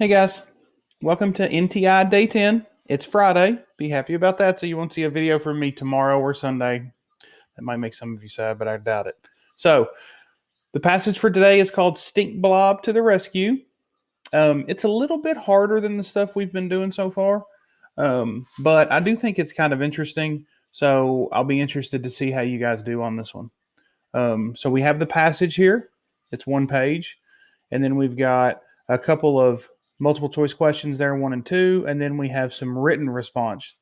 Hey guys, welcome to NTI Day 10. It's Friday. Be happy about that. So you won't see a video from me tomorrow or Sunday. That might make some of you sad, but I doubt it. So the passage for today is called Stink Blob to the Rescue. It's a little bit harder than the stuff we've been doing so far, but I do think it's kind of interesting. So I'll be interested to see how you guys do on this one. So we have the passage here. It's one page. And then we've got a couple of multiple choice questions there, 1 and 2. And then we have some written response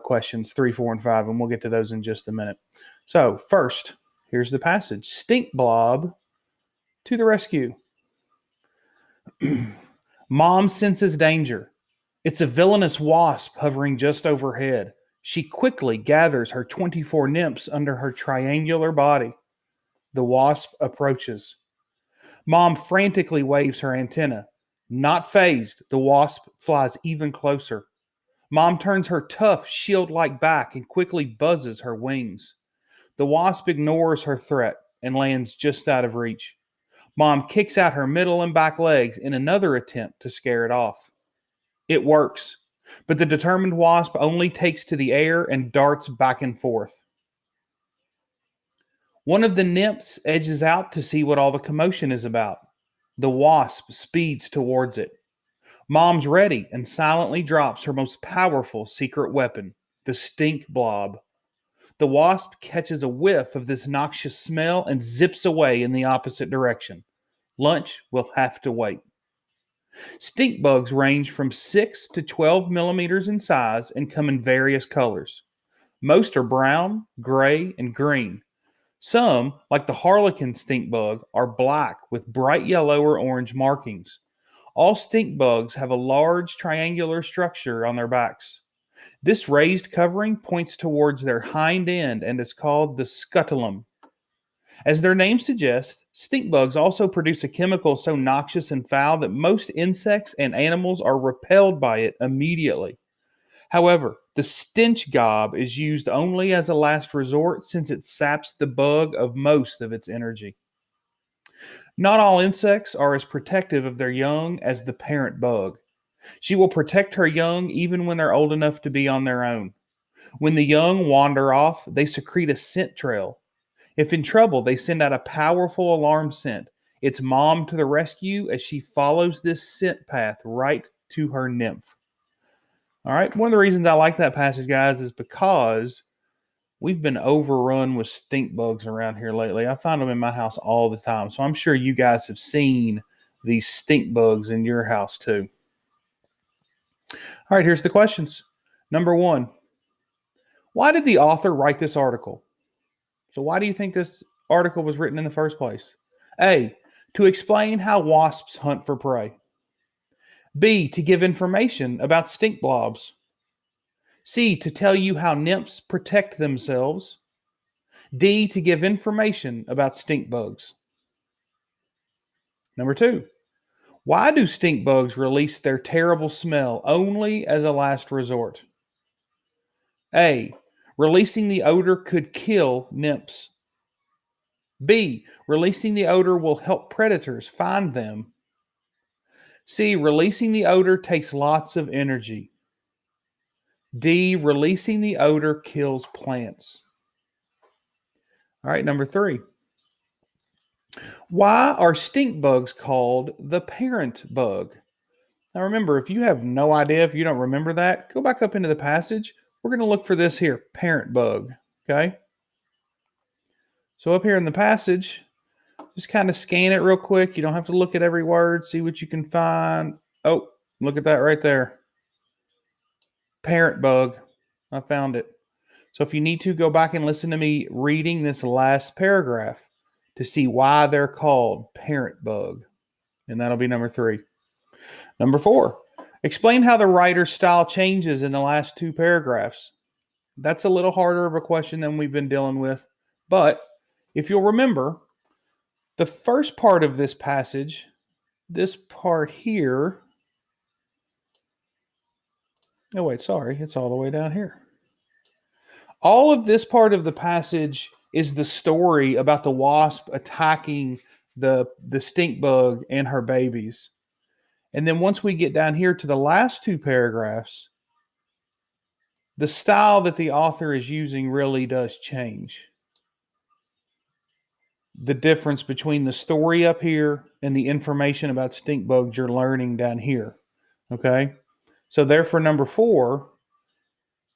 questions, 3, 4, and 5. And we'll get to those in just a minute. So first, here's the passage. Stink Blob to the rescue. Mom senses danger. It's a villainous wasp hovering just overhead. She quickly gathers her 24 nymphs under her triangular body. The wasp approaches. Mom frantically waves her antenna. Not fazed, the wasp flies even closer. Mom turns her tough, shield-like back and quickly buzzes her wings. The wasp ignores her threat and lands just out of reach. Mom kicks out her middle and back legs in another attempt to scare it off. It works, but the determined wasp only takes to the air and darts back and forth. One of the nymphs edges out to see what all the commotion is about. The wasp speeds towards it. Mom's ready and silently drops her most powerful secret weapon, the stink blob. The wasp catches a whiff of this noxious smell and zips away in the opposite direction. Lunch will have to wait. Stink bugs range from 6 to 12 millimeters in size and come in various colors. Most are brown, gray, and green. Some, like the harlequin stink bug, are black with bright yellow or orange markings. All stink bugs have a large triangular structure on their backs. This raised covering points towards their hind end and is called the scutellum. As their name suggests, stink bugs also produce a chemical so noxious and foul that most insects and animals are repelled by it immediately. However, the stench gob is used only as a last resort since it saps the bug of most of its energy. Not all insects are as protective of their young as the parent bug. She will protect her young even when they're old enough to be on their own. When the young wander off, they secrete a scent trail. If in trouble, they send out a powerful alarm scent. It's mom to the rescue as she follows this scent path right to her nymph. All right. One of the reasons I like that passage, guys, is because we've been overrun with stink bugs around here lately. I find them in my house all the time. So I'm sure you guys have seen these stink bugs in your house too. All right. Here's the questions. Number 1, why did the author write this article? So why do you think this article was written in the first place? A, to explain how wasps hunt for prey. B, to give information about stink blobs. C, to tell you how nymphs protect themselves. D, to give information about stink bugs. Number 2, why do stink bugs release their terrible smell only as a last resort? A, releasing the odor could kill nymphs. B, releasing the odor will help predators find them. C, releasing the odor takes lots of energy. D, releasing the odor kills plants. All right, number 3. Why are stink bugs called the parent bug? Now remember, if you have no idea, if you don't remember that, go back up into the passage. We're going to look for this here, parent bug, okay? So up here in the passage, just kind of scan it real quick. You don't have to look at every word, see what you can find. Oh, look at that right there. Parent bug. I found it. So if you need to, go back and listen to me reading this last paragraph to see why they're called parent bug. And that'll be number 3. Number 4, explain how the writer's style changes in the last 2 paragraphs. That's a little harder of a question than we've been dealing with. But if you'll remember, the first part of this passage, this part here, oh wait, sorry, it's all the way down here. All of this part of the passage is the story about the wasp attacking the stink bug and her babies. And then once we get down here to the last two paragraphs, the style that the author is using really does change. The difference between the story up here and the information about stink bugs you're learning down here. Okay? So therefore, number 4,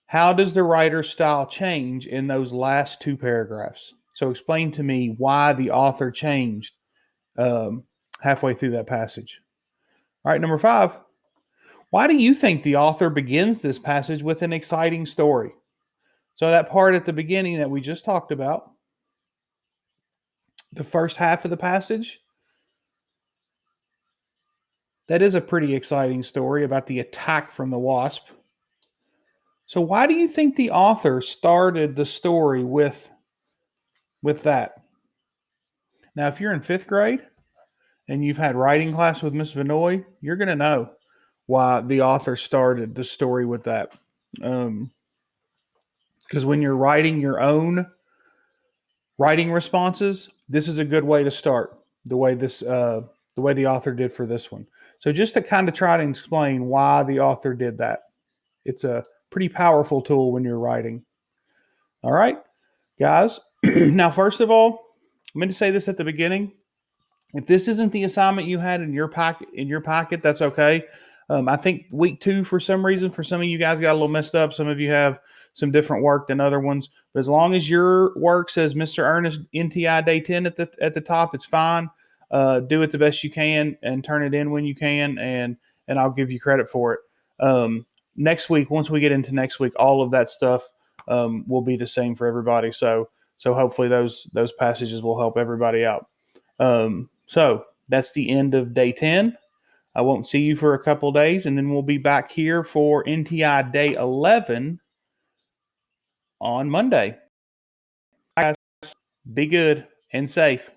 how does the writer's style change in those last two paragraphs? So explain to me why the author changed halfway through that passage. All right, number 5. Why do you think the author begins this passage with an exciting story? So that part at the beginning that we just talked about, the first half of the passage, that is a pretty exciting story about the attack from the wasp. So why do you think the author started the story with that? Now, if you're in 5th grade and you've had writing class with Miss Vinoy, you're going to know why the author started the story with that. Because when you're writing your own writing responses, this is a good way to start. The way the author did for this one. So just to kind of try to explain why the author did that, it's a pretty powerful tool when you're writing. All right, guys. Now, first of all, I'm going to say this at the beginning. If this isn't the assignment you had in your pocket, that's okay. I think week 2, for some reason, for some of you guys got a little messed up. Some of you have some different work than other ones. But as long as your work says Mr. Ernest NTI Day 10 at the top, it's fine. Do it the best you can and turn it in when you can, and I'll give you credit for it. Next week, once we get into next week, all of that stuff will be the same for everybody. So hopefully those passages will help everybody out. So that's the end of day 10. I won't see you for a couple days, and then we'll be back here for NTI Day 11 on Monday. Bye, guys. Be good and safe.